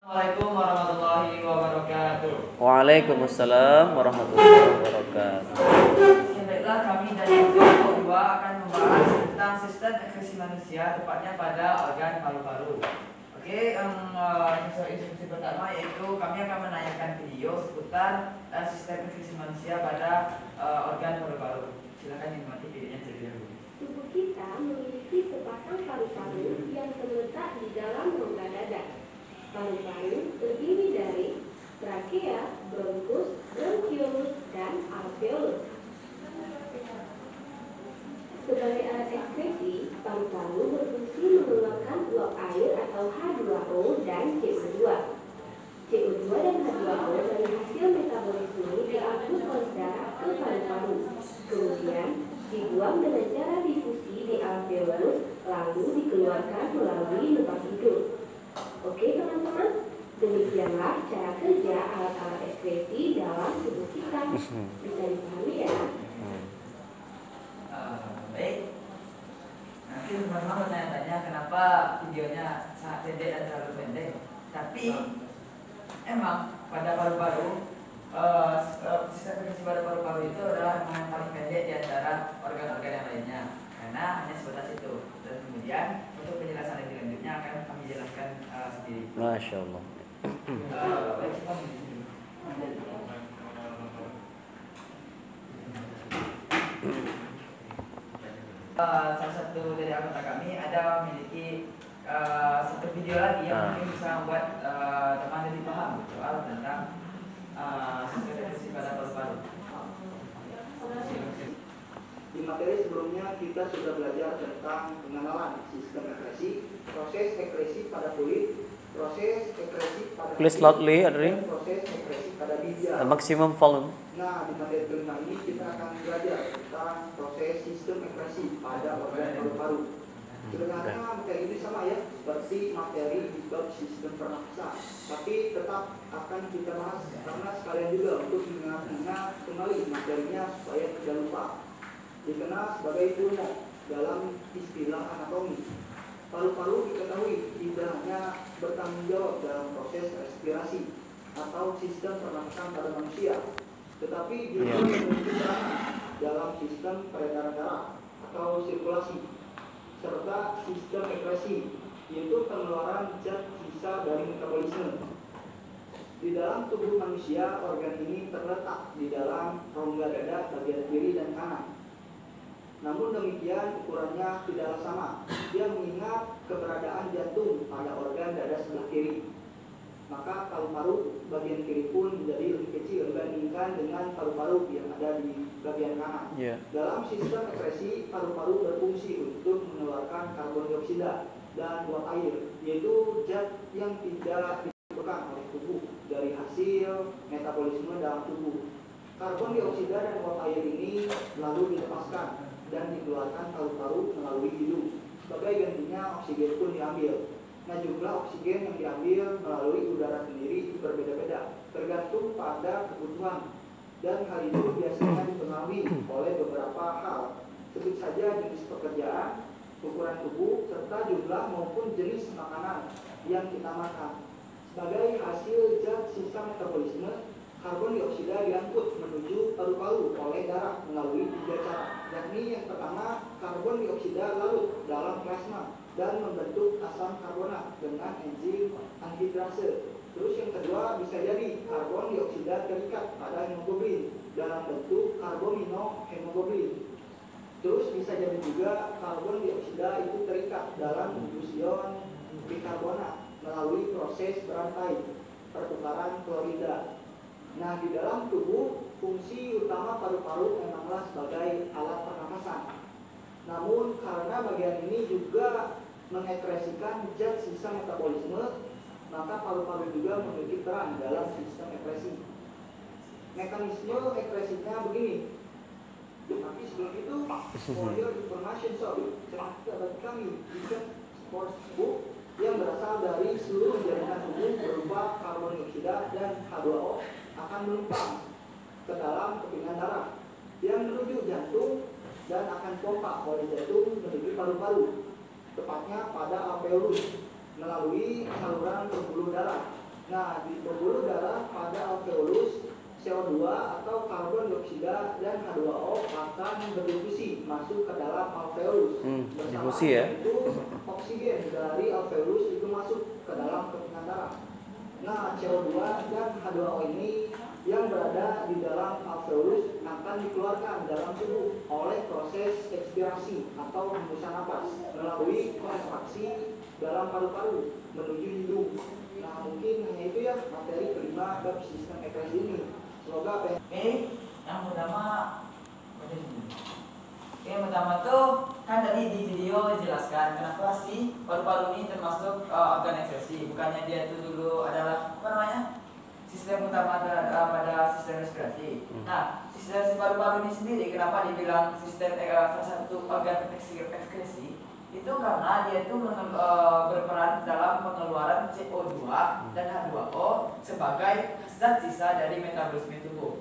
Assalamualaikum warahmatullahi wabarakatuh. Waalaikumsalam warahmatullahi wabarakatuh. Baiklah, kami dari kelompok 2 akan membahas tentang sistem ekskresi manusia, tepatnya pada organ paru-paru. Oke, instruksi pertama yaitu kami akan menayangkan video seputar sistem ekskresi manusia pada organ paru-paru. Silakan dinikmati videonya terlebih dahulu. Tubuh kita memiliki sepasang paru-paru yang terletak di dalam rongga dada. Paru-paru terdiri dari trakea, bronkus, bronkiolus, dan alveolus. Sebagai alat ekskresi, paru-paru berfungsi mengeluarkan uap air atau H2O dan CO2. CO2 dan H2O dari hasil metabolisme diangkut oleh darah ke paru-paru. Kemudian dibuang dengan cara difusi di alveolus, lalu dikeluarkan melalui lepas hidung. Oke teman-teman, demikianlah cara kerja alat-alat ekskresi dalam tubuh kita. Bisa dipahami ya? Baik. Nanti teman-teman bertanya-tanya kenapa videonya sangat pendek dan terlalu pendek. Tapi emang pada paru-paru sistem ekskresi pada paru-paru itu adalah yang paling pendek di antara organ-organ yang lainnya, karena hanya sebatas itu. Dan kemudian untuk penjelasan lebih lanjutnya akan kami jelaskan sendiri. Masya Allah. Baik, kita mulai. Salah satu dari anggota kami ada memiliki satu video lagi yang mungkin bisa membuat teman lebih paham soal tentang sistem ekskresi pada paru-paru. Di materi sebelumnya kita sudah belajar tentang pengenalan sistem ekskresi, proses ekskresi pada kulit, proses ekskresi pada Please loudly, Adri. dan proses ekskresi pada ginjal. Maximum volume. Nah, di materi kelima ini kita akan belajar tentang proses sistem ekskresi pada organ paru-paru. Sebenarnya materi ini sama ya, seperti materi di bab sistem pernafasan, tapi tetap akan kita bahas karena sekalian juga untuk mengingat kembali materinya supaya tidak lupa. Dikenal sebagai pulmo dalam istilah anatomi. Paru-paru diketahui tidak hanya bertanggung jawab dalam proses respirasi atau sistem pernafasan pada manusia, tetapi juga memiliki peranan dalam sistem peredaran darah atau sirkulasi, serta sistem ekskresi, yaitu pengeluaran zat sisa dari metabolisme. Di dalam tubuh manusia, organ ini terletak di dalam rongga dada bagian kiri dan kanan. Namun demikian ukurannya tidaklah sama. Dia mengingat keberadaan jantung pada organ dada sebelah kiri. Maka paru-paru bagian kiri pun menjadi lebih kecil dibandingkan dengan paru-paru yang ada di bagian kanan. Dalam sistem ekskresi, paru-paru berfungsi untuk mengeluarkan karbon dioksida dan uap air, yaitu zat yang tidak dibutuhkan oleh tubuh dari hasil metabolisme dalam tubuh. Karbon dioksida dan uap air ini lalu dilepaskan dan dikeluarkan paru-paru melalui hidung. Sebagai gantinya oksigen pun diambil. Nah, jumlah oksigen yang diambil melalui udara sendiri itu berbeda-beda, tergantung pada kebutuhan. Dan hal itu biasanya dipengaruhi oleh beberapa hal, sebut saja jenis pekerjaan, ukuran tubuh, serta jumlah maupun jenis makanan yang kita makan. Sebagai hasil zat sisa metabolisme, karbon dioksida diangkut menuju paru-paru oleh darah melalui 3 cara, yakni yang pertama, karbon dioksida larut dalam plasma dan membentuk asam karbonat dengan enzim anhidrase. Terus yang kedua, bisa jadi karbon dioksida terikat pada hemoglobin dalam bentuk karbaminohemoglobin. Terus bisa jadi juga karbon dioksida itu terikat dalam ion bikarbonat melalui proses berantai pertukaran klorida. Nah, di dalam tubuh, fungsi utama paru-paru memanglah sebagai alat pernafasan. Namun, karena bagian ini juga mengekskresikan zat sisa metabolisme, maka paru-paru juga memiliki peran dalam sistem ekskresi. Mekanisme ekskresinya begini. Tapi sebelum itu, for your information, bagi kami, Vision Sports Book yang berasal dari seluruh jaringan tubuh berupa karbon dioksida dan H2O akan menumpang ke dalam kepingan darah yang menuju jantung dan akan pompa oleh jantung menuju paru-paru, tepatnya pada alveolus melalui saluran pembuluh darah. Nah, di pembuluh darah pada alveolus, CO2 atau karbon dioksida dan H2O akan berdifusi masuk ke dalam alveolus. difusi ya. Itu oksigen dari alveolus itu masuk ke dalam kepingan darah. Nah, CO2 dan H2O ini yang berada di dalam alveolus akan dikeluarkan dalam tubuh oleh proses ekspirasi atau hembusan napas melalui kontraksi dalam paru-paru menuju hidung. Nah, mungkin hanya itu ya materi kelima bab sistem ekspresi ini. Semoga apa yang... Oke, yang pertama yang pertama tuh kan tadi di video jelaskan kenapa sih paru-paru ini termasuk organ ekspresi. Bukannya dia itu dulu adalah apa namanya sistem utama pada sistem respirasi. Nah, sistem paru-paru ini sendiri kenapa dibilang sistem salah satu organ ekskresi? Itu karena dia itu berperan dalam pengeluaran CO2 dan H2O sebagai zat sisa dari metabolisme tubuh.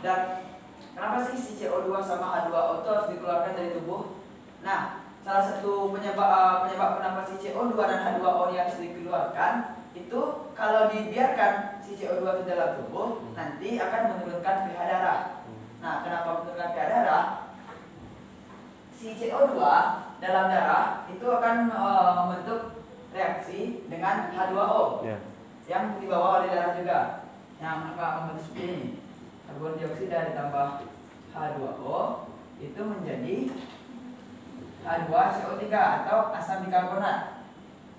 Dan kenapa sih si CO2 sama H2O itu harus dikeluarkan dari tubuh? Nah, salah satu penyebab kenapa si CO2 dan H2O yang harus dikeluarkan itu kalau dibiarkan si CO2 di dalam tubuh nanti akan menurunkan pH darah. Nah, kenapa menurunkan pH darah? Si CO2 dalam darah itu akan membentuk reaksi dengan H2O yang dibawa oleh darah juga, yang akan membentuk seperti ini. Karbon dioksida ditambah H2O itu menjadi H2CO3 atau asam bikarbonat,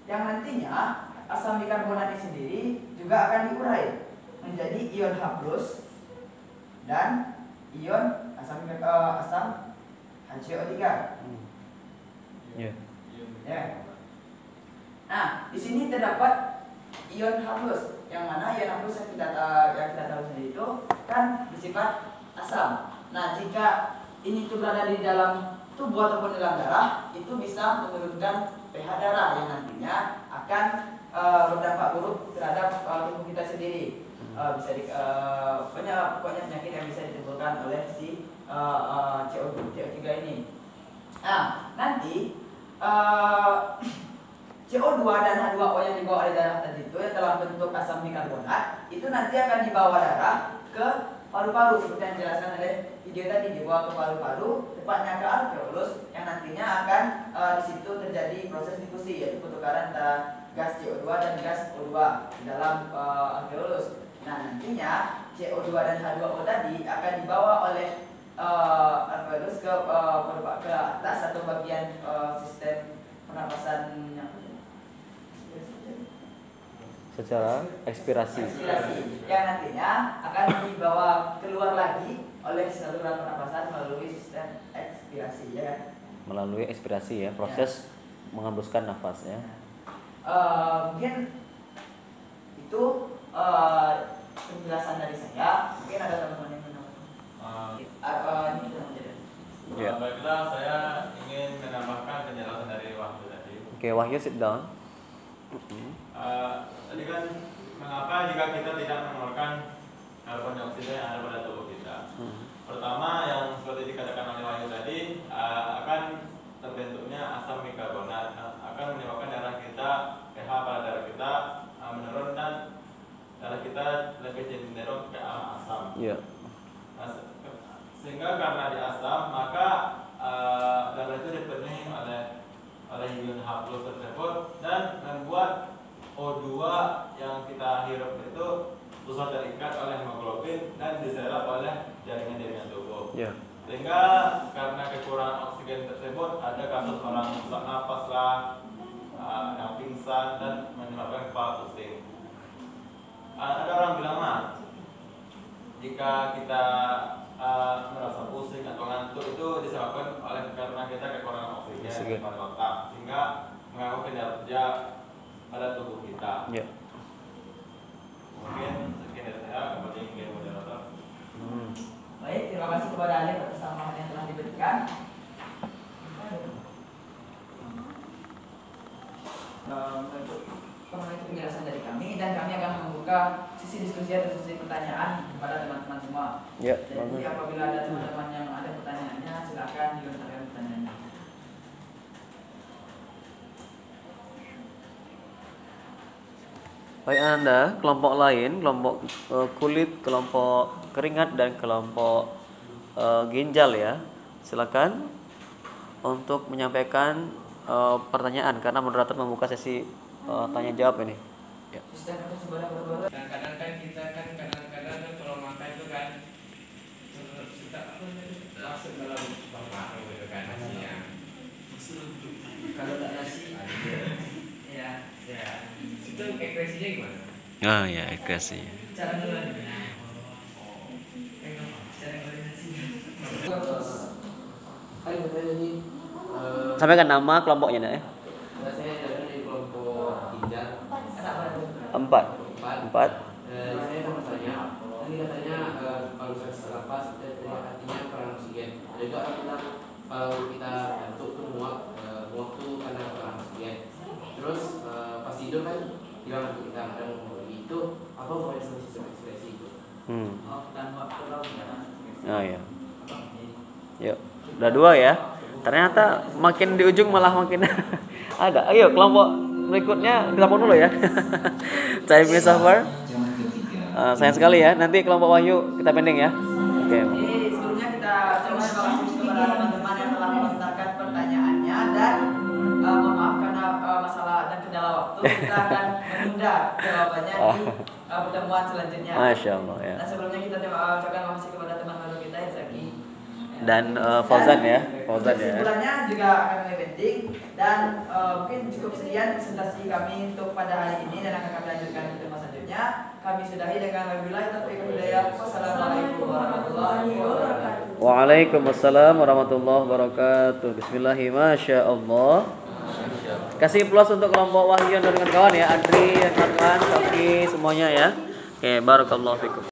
yang nantinya asam bikarbonat ini sendiri juga akan diurai menjadi ion H+ dan ion asam HCO3. Ya. Nah, di sini terdapat ion H+, yang mana ion H+ yang kita tahu sendiri itu kan bersifat asam. Nah, jika ini itu berada di dalam tubuh ataupun dalam darah, itu bisa menurunkan pH darah yang nantinya akan berdampak buruk terhadap tubuh kita sendiri. Pokoknya penyakit yang bisa ditimbulkan oleh si CO3 ini. Nah, nanti CO2 dan H2O yang dibawa oleh darah tadi itu yang dalam bentuk asam bikarbonat itu nanti akan dibawa darah ke paru-paru seperti yang dijelaskan oleh video tadi, dibawa ke paru-paru, tepatnya ke alveolus yang nantinya akan di situ terjadi proses difusi, yaitu pertukaran antara gas CO2 dan gas O2 di dalam alveolus. Nah, nantinya CO2 dan H2O tadi akan dibawa oleh alveolus ke atas atau bagian sistem pernapasan Secara ekspirasi. yang nantinya akan dibawa keluar lagi oleh saluran pernapasan melalui sistem ekspirasi, ya kan? Melalui ekspirasi ya, proses menghembuskan nafas ya. Mungkin itu penjelasan dari saya. Mungkin ada teman-teman yang menambahkan. Ya. Baiklah, saya ingin menambahkan penjelasan dari Wahyu tadi. Oke, Wahyu sit down. Tadi kan mengapa jika kita tidak mengeluarkan karbon dioksida yang ada pada tubuh kita? Pertama, yang seperti dikatakan oleh Wahyu tadi, akan terbentuknya asam bikarbonat, akan menyebabkan darah kita, pH pada darah kita menurun dan darah kita lebih cenderung ke arah asam. Ya. Sehingga karena di asam, maka darah itu dipenuhi oleh ion H+ tersebut dan membuat O2 yang kita hirup itu susah terikat oleh hemoglobin dan diserap oleh jaringan-jaringan tubuh. Ya. Sehingga karena kekurangan oksigen tersebut ada kasus orang sesak napas lah, yang pingsan dan menyebabkan kepala pusing. Ada orang bilang jika kita merasa pusing atau ngantuk itu disebabkan oleh karena kita kekurangan oksigen pada otak sehingga mengganggu kinerja pada tubuh kita. Ya. Mungkin sekian dari saya, kembali ke moderator. Baik, terima kasih kepada ahli atas tambahan yang telah diberikan. Untuk penjelasan dari kami, dan kami akan membuka sisi diskusi atau sisi pertanyaan kepada teman-teman semua. Ya, Jadi apabila ada teman-teman yang ada pertanyaannya, silakan dilontarkan pertanyaannya. Baik Anda, kelompok lain, kelompok kulit, kelompok keringat dan kelompok ginjal ya. Silakan untuk menyampaikan pertanyaan karena moderator membuka sesi tanya jawab ini. Ya. Kadang-kadang kan kita kadang-kadang kalau makan itu kan kita masuk dalam paru gitu kan nasinya. Kalau tak nasi, ya. Itu ekspresinya gimana? Oh ya, ekspresi. Cara dulu. Cara koordinasi. Sampaikan nama kelompoknya ya. Saya dari kelompok ginjal Empat. Saya mau tanya, tadi katanya kalau setelah pas artinya kurang oksigen. Dan juga bilang kalau kita batuk tuh muak tuh karena kurang oksigen. Terus pas tidur kan hilang untuk kita kadang itu apa boleh sistem ekspresi itu? Oh ya. Yuk, udah 2 ya. Ternyata makin di ujung malah makin ada. Ayo kelompok berikutnya kita dulu ya. Time is over. Sayang sekali ya. Nanti kelompok Wahyu kita pending ya. Oke. Jadi sebelumnya kita coba evaluasi kepada teman-teman yang telah melontarkan pertanyaannya dan mohon maaf karena masalah dan kendala waktu kita akan menunda jawabannya di pertemuan selanjutnya. Masya Allah ya. Nah sebelumnya kita ucapkan terima kasih kepada teman baru kita Zaki Dan Fauzan ya. Kesimpulannya juga akan kami pending dan mungkin cukup sekian presentasi kami untuk pada hari ini dan akan kami lanjutkan di pertemuan selanjutnya. Kami sudahi dengan wabillahi taufiq wal hidayah. Wassalamualaikum warahmatullahi wabarakatuh. Waalaikumsalam warahmatullahi wabarakatuh. Bismillahirrahmanirrahim. Masya Allah. Kasih plus untuk kelompok Wahyu dan kawan-kawan ya. Andri, kawan-kawan, Taki, semuanya ya. Oke, barakallahu fikum.